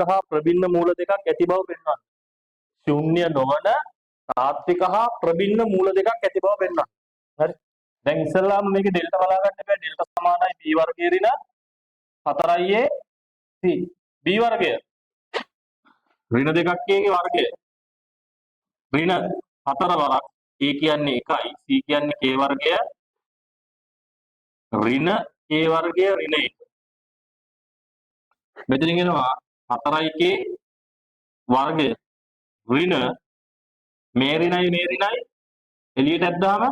හා ප්‍රභින්න මූල දෙකක් ඇති බව පෙන්වන්න. ශූන්‍ය නොවන තාත්වික හා ප්‍රභින්න මූල දෙකක් ඇති බව පෙන්වන්න. හරි. දැන් ඉස්සෙල්ලාම මේකේ ඩෙල්ටා බලා ගන්න එපා. ඩෙල්ටා සමානයි b වර්ගය ඍණ 4a c. b වර්ගය ඍණ දෙකක් a ගේ වර්ගය. ඍණ 4 වරක් a කියන්නේ 1යි c කියන්නේ k වර්ගය ඍණ k වර්ගය ඍණ 1. මෙතනින් එනවා 4k වර්ගය ඍණ මේ ඍණයි එළියට ඇද්දාම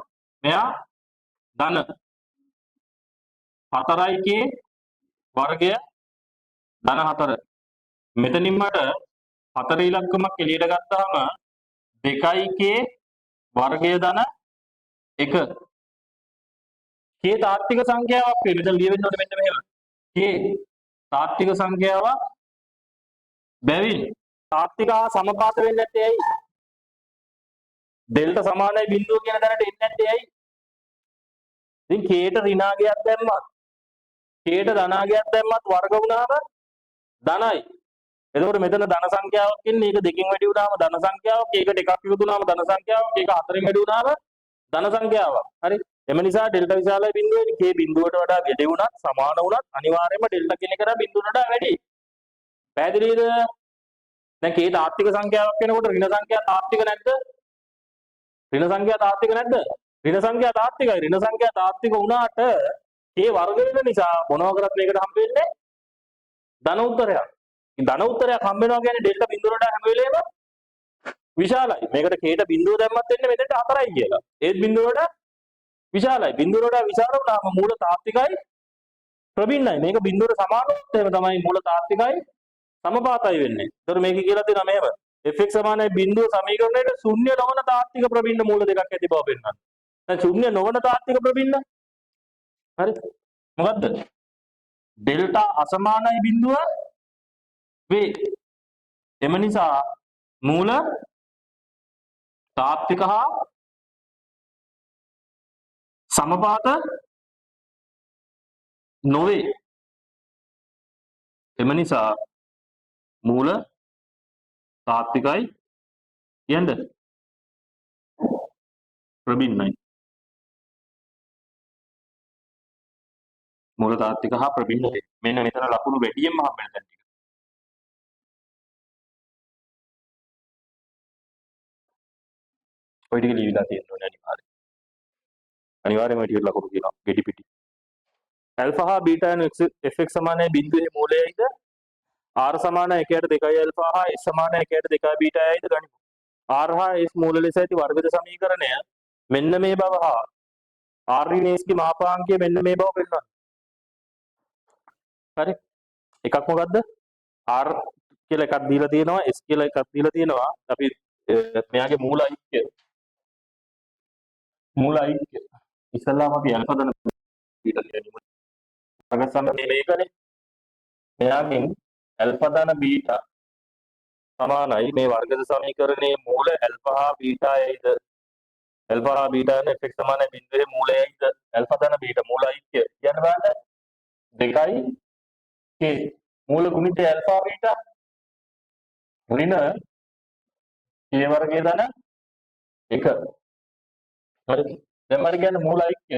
මෙයා ධන 4k වර්ගය ධන 4. මෙතනින් මට 4 ඉලක්කමක් එළියට ගත්තාම 2k වර්ගය ධන 1. k තාත්වික සංඛ්‍යාවක් වේ. මෙතන ලියවෙන්න ඕනේ මෙන්න මෙහෙම. k තාත්වික සංඛ්‍යාවක් බැවින් තාත්වික හා සමපාත වෙන්නේ නැත්තේ ඇයි? ඩෙල්ටා සමානයි බිඳුව කියන දැනට එන්නේ නැත්තේ ඇයි? ඉතින් k ට ඍණාගයක් දැම්මත් k ට ධනාගයක් දැම්මත් වර්ග වුණාම ධනයි. එතකොට මෙතන ධන සංඛ්‍යාවක් ඉන්නේ. ඒක දෙකෙන් වැඩි වුණාම ධන සංඛ්‍යාවක්, ඒකට එකක් එකතු වුණාම ධන සංඛ්‍යාවක්, ඒක හතරෙන් වැඩි වුණාම ධන සංඛ්‍යාවක්. හරි. එම නිසා ඩෙල්ටා විශාලයි බිඳුවේ k බිඳුවට වඩා වැඩි වුණත් සමාන වුණත් අනිවාර්යයෙන්ම ඩෙල්ටා කියන එක බිඳුවට වඩා වැඩි. පැහැදිලිද? දැන් k තාත්වික සංඛ්‍යාවක් වෙනකොට ඍණ සංඛ්‍යා තාත්වික නැද්ද? ඍණ සංඛ්‍යා තාත්වික නැද්ද? ඍණ සංඛ්‍යා තාත්විකයි. ඍණ සංඛ්‍යා තාත්වික වුණාට k වර්ග වෙන නිසා මොනවා කරත් මේකට හම්බ වෙන්නේ ධන උත්තරයක්. ධන උත්තරයක් හම්බ වෙනවා කියන්නේ ඩෙල්ටා බිඳුවට වඩා හැම වෙලේම විශාලයි. මේකට k ට බිඳුව දැම්මත් එන්නේ මෙතනට 4යි කියලා. ඒත් බිඳුවට විශාලයි. බිඳුවට වඩා විශාල වුණාම මූල තාත්විකයි ප්‍රභින්නයි. මේක බිඳුවට සමාන වුණොත් එහෙම තමයි මූල තාත්විකයි සමපාතයි වෙන්නේ. ඒතර මේක කියලා දෙනවා මෙහෙම. fx සමානයි බිඳුව සමීකරණයට ශුන්‍ය නොවන තාත්වික ප්‍රභින්න මූල දෙකක් ඇති බව පෙන්වන්න. දැන් ශුන්‍ය නොවන තාත්වික ප්‍රභින්න හරි. මොකද්ද? ඩෙල්ටා අසමානයි බිඳුව වේ. එම නිසා මූල තාත්වික හා සමපාත නොවේ. එම නිසා මූල තාත්විකයි කියන්න ප්‍රභින්නයි. මූල තාත්වික හා ප්‍රභින්න වේ. මෙන්න මෙතන ලකුණු වැඩියෙන්ම හම්බෙන තැන ටික. ඔය ටික ලියවිලා තියෙන්න ඕනේ අනිවාර්යයෙන්. අනිවාර්යයෙන්ම ඔය ටික ලකුණු කියනවා ගෙඩි පිටි. ඇල්ෆා හා බීටා යන fx සමානයි බිඳුවේ මූලයයිද r සමානයි 1ට 2යි ඇල්ෆා හා s සමානයි 1ට 2යි බීටායයිද ගනිමු. r හා s මූල ලෙස ඇති වර්ගද සමීකරණය මෙන්න මේ බව හා r ඍණ s ගේ මාපාංකය මෙන්න මේ බව පෙන්වන්න. හරි. එකක් මොකද්ද? r කියලා එකක් දීලා තියෙනවා, s කියලා එකක් දීලා තියෙනවා. අපි මෙයාගේ මූල ඓක්‍ය ඉස්සල්ලාම අපි ඇල්ෆා දන බීටා කියනවා. අගසන්න මේකනේ. මෙයාගෙන් ඇල්ෆා දන බීටා සමානයි මේ වර්ගද සමීකරණයේ මූල ඇල්ෆා හා බීටායයිද ඇල්ෆා හා බීටා යන fx සමානයි බිඳුවේ මූලයයිද ඇල්ෆා දන බීටා මූල ඓක්‍ය කියන්න බලන්න 2යි k මූල ගුණිතය ඇල්ෆා බීටා ඍණ k වර්ගය ධන 1. හරි. දැන් මට කියන්න මූල ඓක්‍ය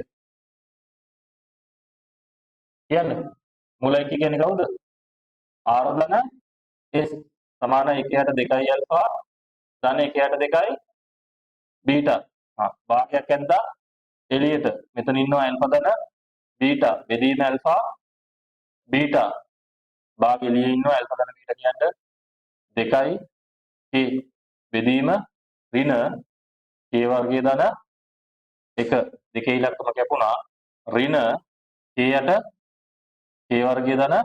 කියන්නේ මූල ඓක්‍ය කියන්නේ කවුද? r ධන s සමාන 1ට 2යි ඇල්ෆා ධන 1ට 2යි බීටා. භාගයක් ඇද්දා එළියට. මෙතන ඉන්නවා ඇල්ෆා ධන බීටා. බෙදීම ඇල්ෆා බීටා. භාග එළියේ ඉන්නවා ඇල්ෆා ධන බීටා කියන්නේ 2යි k. බෙදීම ඍණ k වර්ගය ධන 1. දෙකේ ඉලක්කම කැපුණා. ඍණ k යට k වර්ගය ධන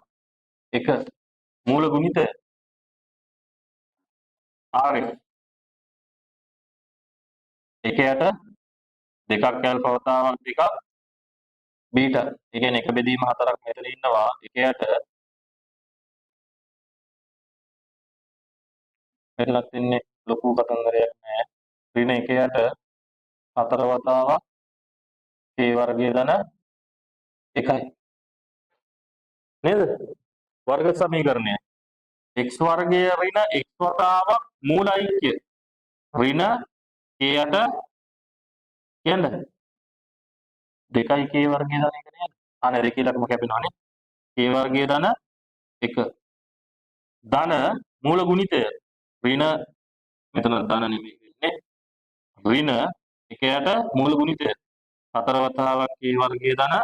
1. මූල ගුණිතය r 1ට 2ක් ඇල්ෆා වතාවක් 2ක් බීටා. ඒ කියන්නේ එක බෙදීම 4ක් මෙතන ඉන්නවා. 1ට මෙතනත් ඉන්නේ ලොකු කතන්දරයක් නෑ. ඍණ 1ට 4 වතාවක් k වර්ගය ධන 1යි. නේද? වර්ග සමීකරණය. x වර්ගය ඍණ x වතාවක් මූල ඓක්‍ය ඍණ k යට කියන්න 2යි k වර්ගය ධන 1 නේද? අනේ 2 ලකම කැපෙනවානේ. k වර්ගය ධන 1 ධන මූල ගුණිතය ඍණ මෙතන ධන නෙමෙයි වෙන්නේ ඍණ 1යට මූල ගුණිතය 4 වතාවක් k වර්ගය ධන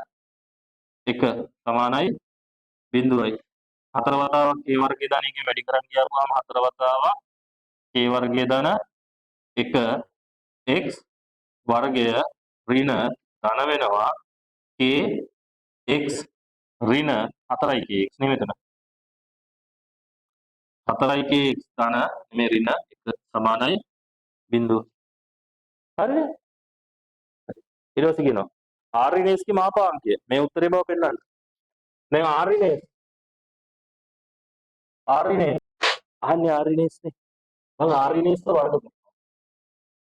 1 සමානයි 0යි. 4 වතාවක් k වර්ගය ධන 1 වැඩි කරන් ගියාම 4 වතාවක් k වර්ගය ධන 1 x වර්ගය ඍණ ධන වෙනවා k x ඍණ 4යි k x නේ මෙතන 4යි k x ධන මේ ඍණ 1 සමානයි 0. හරිද? ඊට පස්සේ කියනවා r ඍණ s ගේ මාපාංකය මේ උත්තරේ බව පෙන්නන්න. දැන් r ඍණ s අහන්නේ r ඍණ s නේ. මම r ඍණ s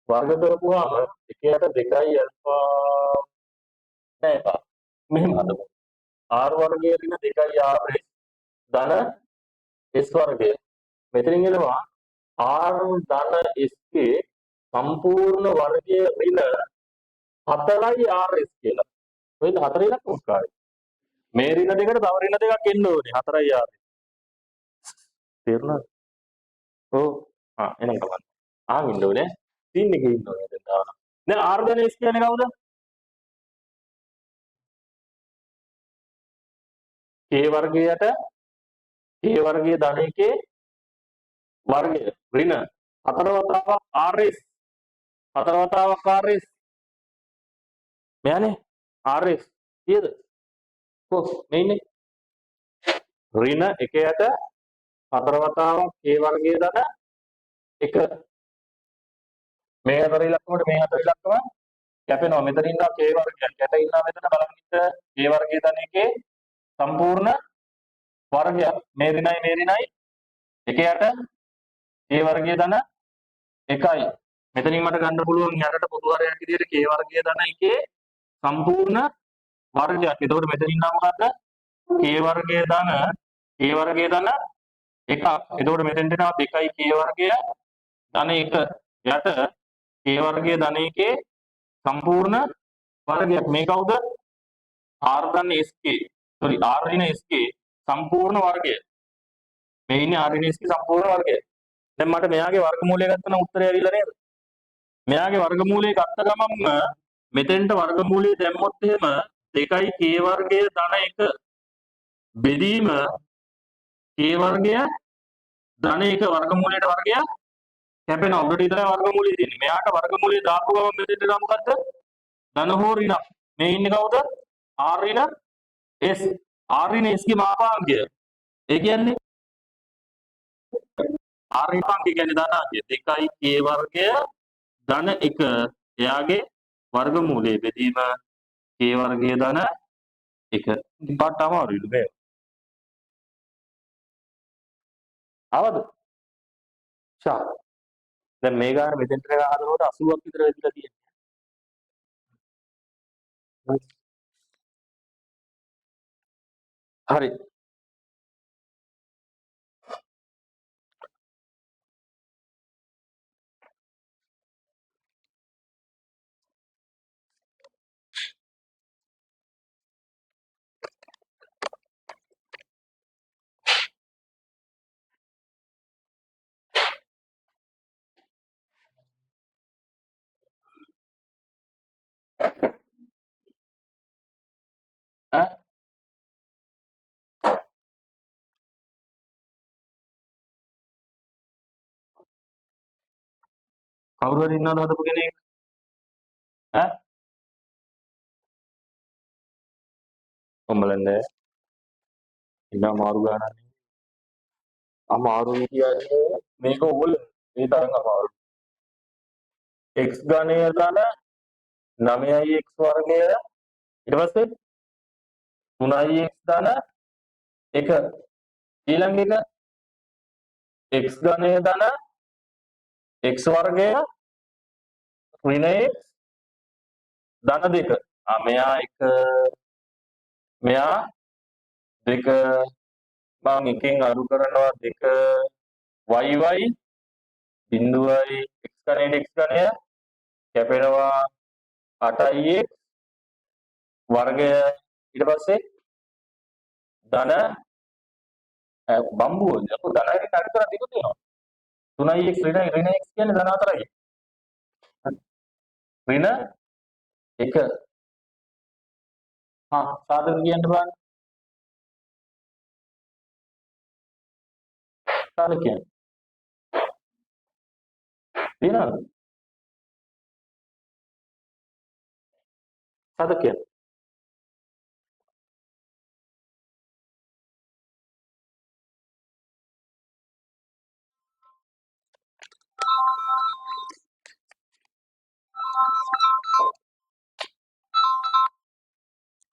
වර්ග කරපුවාම 1යට 2යි අල්ෆා නෑ බා. මෙහෙම හදමු. r වර්ගය ඍණ 2යි r s ධන s වර්ගය. මෙතනින් එනවා r ධන s ගේ සම්පූර්ණ වර්ගය ඍණ 4යි rs කියලා. ඔයද 4 ඉලක්කමකාරයි. මේ ඍණ දෙකට තව ඍණ දෙකක් එන්න ඕනේ 4යි rs. තේරුණාද? ඔව්. එහෙනම් ගමන්. ඉන්න ඕනේ. සීන් එකේ ඉන්න ඕනේ දැන් දානවා. දැන් r ධන s කියන්නේ කවුද? k වර්ගයට k වර්ගයේ ධන 1 වර්ගය ඍණ 4 වතාවක් rs 4 වතාවක් rs මෙයානේ rs කීයද? කොස් මේ ඉන්නේ ඍණ 1යට 4 වතාවක් k වර්ගයේ ධන 1 මේ හතර ඉලක්කමට මේ හතර ඉලක්කම කැපෙනවා. මෙතන ඉන්නවා k වර්ගයක්. යට ඉන්නවා මෙතන බලන්න ඉත k වර්ගයේ ධන 1 සම්පූර්ණ වර්ගයක්. මේ ඍණයි 1යට k වර්ගයේ ධන 1යි. මෙතනින් මට ගන්න පුළුවන් යටට පොදු හරයක් විදිහට k වර්ගයේ ධන 1 සම්පූර්ණ වර්ගයක්. එතකොට මෙතන ඉන්නවා මොකද්ද? k වර්ගයේ ධන 1ක්. එතකොට මෙතෙන්ට එනවා 2යි k වර්ගය ධන 1 යට k වර්ගයේ ධන 1 සම්පූර්ණ වර්ගයක්. මේ කවුද? r ධන sk. sorry r ඍණ sk සම්පූර්ණ වර්ගය. මේ ඉන්නේ r ඍණ sk සම්පූර්ණ වර්ගය. දැන් මට මෙයාගේ වර්ගමූලය ගත්තම උත්තරය ඇවිල්ලා නේද? මෙයාගේ වර්ගමූලය ගත්ත ගමන්ම මෙතෙන්ට වර්ගමූලය දැම්මොත් එහෙම 2යි k වර්ගය ධන 1 බෙදීම k වර්ගය ධන 1 වර්ගමූලයට වර්ගය කැපෙනවා. උඩට විතරයි වර්ගමූලය තියෙන්නේ. මෙයාට වර්ගමූලය දාපු ගමන් මෙතෙන්ට එනවා මොකද්ද? ධන හෝ ඍණ. මේ ඉන්නේ කවුද? r ඍණ s. r ඍණ s ගේ මාපාංකය. ඒ කියන්නේ r ඍණ පාංකය කියන්නේ ධනාංකය. 2යි k වර්ගය ධන 1 එයාගේ වර්ගමූලයේ බෙදීම k වර්ගයේ ධන 1. පාට අමාරුයිලු මේ. ආවද? ෂා. දැන් මේ ගාන මෙතෙන්ට හදනකොට 80ක් විතර වෙදිලා තියෙනවා. හරි. ඈ කවුරු හරි ඉන්නවද හදපු කෙනෙක්? ඈ කොම්බලන්නේ ඉන්න අමාරු ගානක් නේ. අමාරු කියන්නේ මේක ඕල මේ තරම් අමාරු. x ඝනය ධන 9යි x වර්ගය ඊට පස්සේ 3යි x ධන 1 ඊළඟ එක x ඝනය ධන x වර්ගය ඍණ x ධන 2. මෙයා 1 මෙයා 2 මම එකෙන් අඩු කරනවා 2 yy බිඳුවයි x ගණයට x ගණය කැපෙනවා 8යි x වර්ගය ඊට පස්සේ ධන බම්බුවද අපු ධනයි අඩු කරලා දෙක තියෙනවා 3යි x ඍණ x කියන්නේ ධන 4යි ඍණ 1 සාධක කියන්න බලන්න සාධක කියන්නේ තියෙනවද සාධක කියන්නේ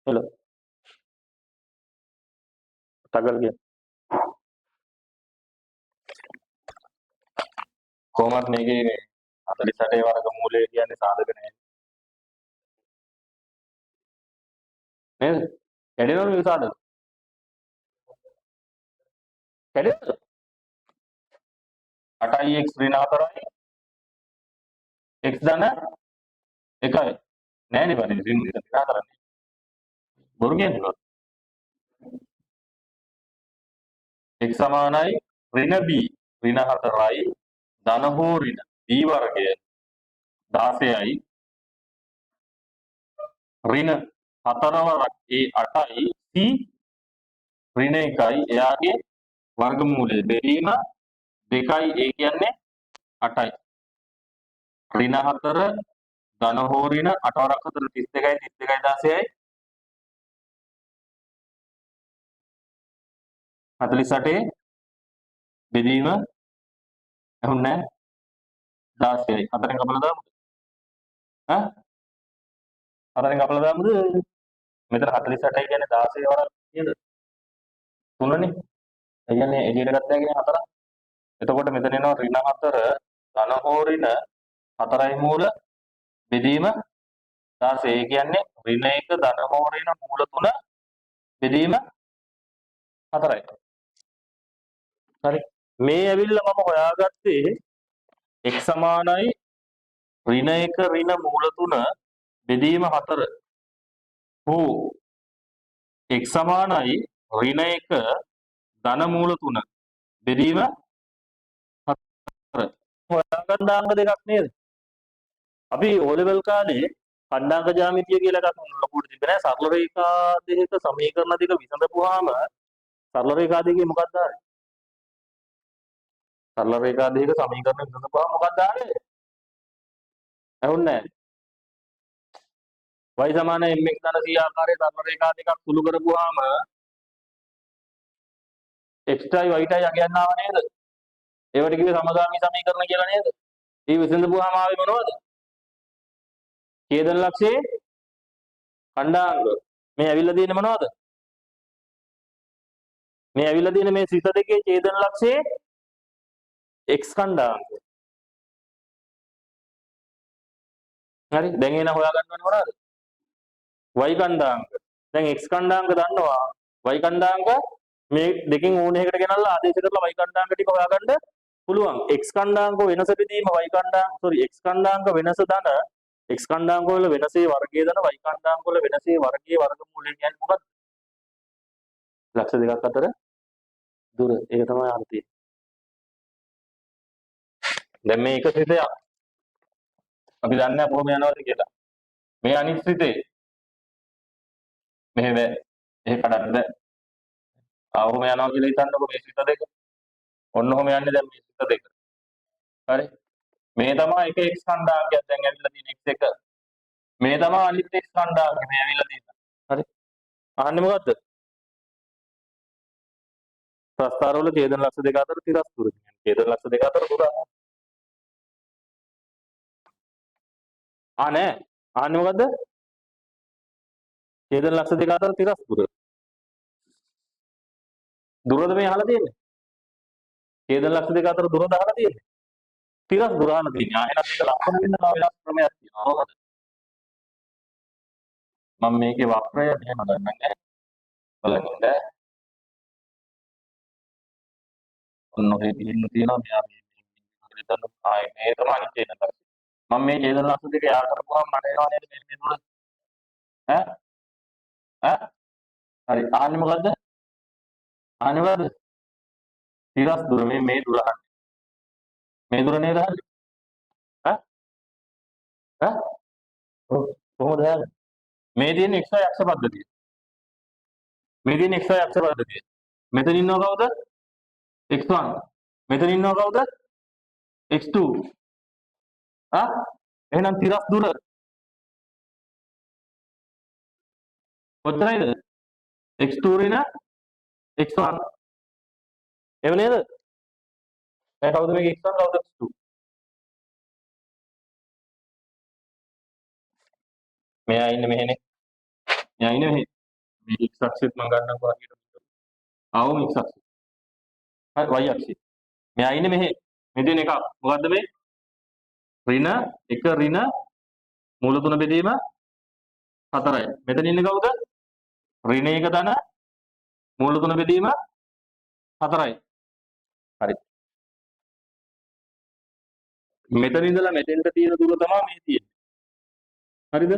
hello සාධක කියන්නේ කොහොමත් මේකේ 48 වර්ගමූලය කියන්නේ සාධක නෑ නේද කැඩෙනවද මේ සාධක කැඩෙනවද 8යි x ඍණ 4යි x ධන 1යි නෑනේ බනේ ඍණ 4යි බොරු කියන්නේ x සමානයි ඍණ b ඍණ 4යි ධන හෝ ඍණ b වර්ගය 16යි ඍණ 4 වරක් ඒ 8යි c ඍණ 1යි එයාගේ වර්ගමූලය බෙදීම 2යි ඒ කියන්නේ 8යි ඍණ 4 ධන හෝ ඍණ 8 වරක් 4 32යි 32යි 16යි 48 බෙදීම ඇහුන්නේ 16යි 4ෙන් කපලා දාමුද ඈ 4ෙන් කපලා දාමුද මෙතන 48යි කියන්නේ 16 වරක් නේද 3නේ ඒ කියන්නේ එළියට ගත්තා කියන්නේ 4ක් එතකොට මෙතන එනවා ඍණ 4 ධන හෝ ඍණ 4යි මූල බෙදීම 16 ඒ කියන්නේ ඍණ 1 ධන හෝ ඍණ මූල 3 බෙදීම 4යි හරි මේ ඇවිල්ලා මම හොයාගත්තේ x සමානයි ඍණ 1 ඍණ මූල 3 බෙදීම 4 හෝ x සමානයි ඍණ 1 ධන මූල 3 බෙදීම 4 හොයාගන්න අංක දෙකක් නේද අපි O level කාලේ ඛණ්ඩාංක ජ්‍යාමිතිය කියලා එකක් ලොකුට තිබ්බේ නෑ සරල රේඛා දෙකක සමීකරණ දෙක විසඳපුවාම සරල රේඛා දෙකේ මොකක්ද ආවේ සරල රේඛා දෙකක සමීකරණ විසඳපුවාම මොකක්ද ආවේ ඇහුන්නේ නෑ y සමාන mx ධන c ආකාරයේ සරල රේඛා දෙකක් සුළු කරපුවාම x යි y යි අගයන් ආව නේද ඒවට කිව්වේ සමගාමී සමීකරණ කියලා නේද ඊ විසඳපුවාම ආවේ මොනවද ඡේදන ලක්ෂයේ ඛණ්ඩාංග මේ ඇවිල්ලා තියෙන්නේ මොනවද මේ ඇවිල්ලා තියෙන මේ සිත දෙකේ ඡේදන ලක්ෂයේ x ඛණ්ඩාංග හරි දැන් එන හොයාගන්න ඕනේ මොනවද y ඛණ්ඩාංග දැන් x ඛණ්ඩාංග දන්නවා y ඛණ්ඩාංග මේ දෙකෙන් ඕන එකකට ගෙනල්ලා ආදේශ කරලා y ඛණ්ඩාංග ටික හොයාගන්න පුළුවන් x ඛණ්ඩාංග වෙනස බෙදීම y ඛණ්ඩාංග x ඛණ්ඩාංග වෙනස දන x ඛණ්ඩාංග වල වෙනසේ වර්ගය දන y ඛණ්ඩාංග වල වෙනසේ වර්ගයේ වර්ගමූලය කියන්නේ මොකක්ද ලක්ෂ දෙකක් අතර දුර ඒක තමයි අර්ථය දැන් මේ එක සිතයක් අපි දන්නේ නැහැ කොහොම යනවද කියලා මේ අනිත් සිතේ මෙහෙම එහෙ කඩන්න ආවම යනවා කියලා හිතන්නකො මේ සිත දෙක ඔන්න ඔහම යන්නේ දැන් මේ සිත දෙක හරි මේ තමයි එක x ඛණ්ඩාංගයක් දැන් ඇවිල්ලා තියෙන x1 මේ තමයි අනිත් x ඛණ්ඩාංගය මේ ඇවිල්ලා තියෙන හරි අහන්නේ මොකද්ද ප්‍රස්ථාර වල ඡේදන ලක්ෂ දෙක අතර තිරස් දුර කියන්නේ ඡේදන ලක්ෂ දෙක අතර දුර නෑ අහන්නේ මොකද්ද ඡේදන ලක්ෂ දෙක අතර තිරස් දුරද මේ අහලා තියෙන්නේ ඡේදන ලක්ෂ දෙක අතර දුරද අහලා තියෙන්නේ තිරස් දුර අහලා තියෙන්නේ එහෙනම් මේක ලක්ෂණ වෙන්න තව වෙනස් ක්‍රමයක් තියෙනවා මම මේකේ වක්‍රය මෙහෙම ගන්නන්නේ බලන්න ඔන්න ඔය තියෙන්න තියෙනවා මෙයා මේ හිතන්න ආයේ මේ තමයි අනිත් එක. මම මේ චේතන ලක්ෂණ දෙක යා කරපුවාම මට එනවා නේද මේ දුර? ඈ ඈ හරි ආන්නේ මොකද්ද? ආන්නේ මොකද්ද? තිරස් දුර මේ දුර අහන්නේ. මේ දුර නේද අහන්නේ? ඈ ඈ ඔව් කොහොමද හොයන්නේ? මේ තියෙන x y අක්ෂ පද්ධතිය. මේ තියෙන x y අක්ෂ පද්ධතිය. මෙතන ඉන්නව කවුද? x1. මෙතන ඉන්නව කවුද? x2. එහෙනම් තිරස් දුර කොච්චරයිද? x2 ඍණ x1. එහෙම නේද? දැන් කවුද මේක x1 කවුද x2? මෙයා ඉන්නේ මෙහෙනේ. මෙයා ඉන්නේ මෙහෙ. මේ x අක්ෂෙත් මම ගන්නකො හරියට. ආවම x අක්ෂය. හරි y අක්ෂය. මෙයා ඉන්නේ මෙහෙ. මේ තියෙන එක මොකද්ද මේ? ඍණ 1 ඍණ මූල 3 බෙදීම 4යි. මෙතන ඉන්නේ කවුද? ඍණ 1 ධන මූල 3 බෙදීම 4යි. හරි. මෙතන ඉඳලා මෙතෙන්ට තියෙන දුර තමයි මේ තියෙන්නේ. හරිද?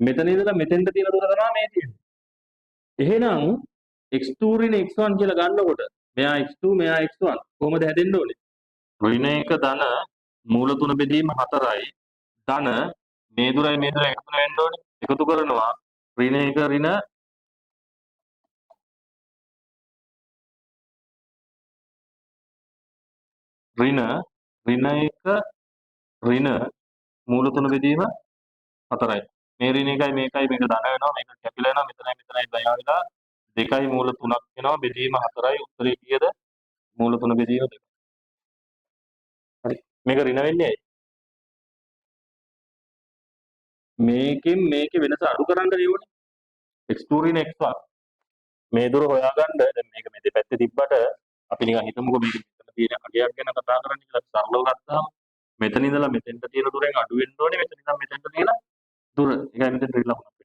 මෙතන ඉඳලා මෙතෙන්ට තියෙන දුර තමයි මේ තියෙන්නේ. එහෙනම් x2 ඍණ x1 කියලා ගන්නකොට මෙයා x2 මෙයා x1 කොහොමද හැදෙන්න ඕනේ? ඍණ 1 ධන මූල 3 බෙදීම 4යි ධන මේ දුරයි මේ දුරයි එකතු වෙන්න ඕනේ. එකතු කරනවා ඍණ 1 ඍණ ඍණ 1 ඍණ මූල 3 බෙදීම 4යි. මේ ඍණ 1යි මේකයි මේක ධන වෙනවා මේක කැපිලා යනවා මෙතනයි මෙතනයි බය වෙලා 2යි මූල 3ක් වෙනවා බෙදීම 4යි උත්තරේ කීයද? මූල 3 බෙදීම 2. හරි. මේක ඍණ වෙන්නේ ඇයි? මේකෙන් මේකේ වෙනස අඩු කරන්න ඕනේ. x2 ඍණ x1 මේ දුර හොයාගන්න දැන් මේක මේ දෙපැත්තේ තිබ්බට අපි නිකන් හිතමුකෝ මේක මෙතන තියෙන අගයක් ගැන කතා කරන්න කියලා සරලව ගත්තාම මෙතන ඉඳලා මෙතෙන්ට තියෙන දුරෙන් අඩු වෙන්න ඕනේ මෙතන ඉඳන් මෙතෙන්ට තියෙන දුර. ඒකයි මෙතෙන්ට රිලවුනා.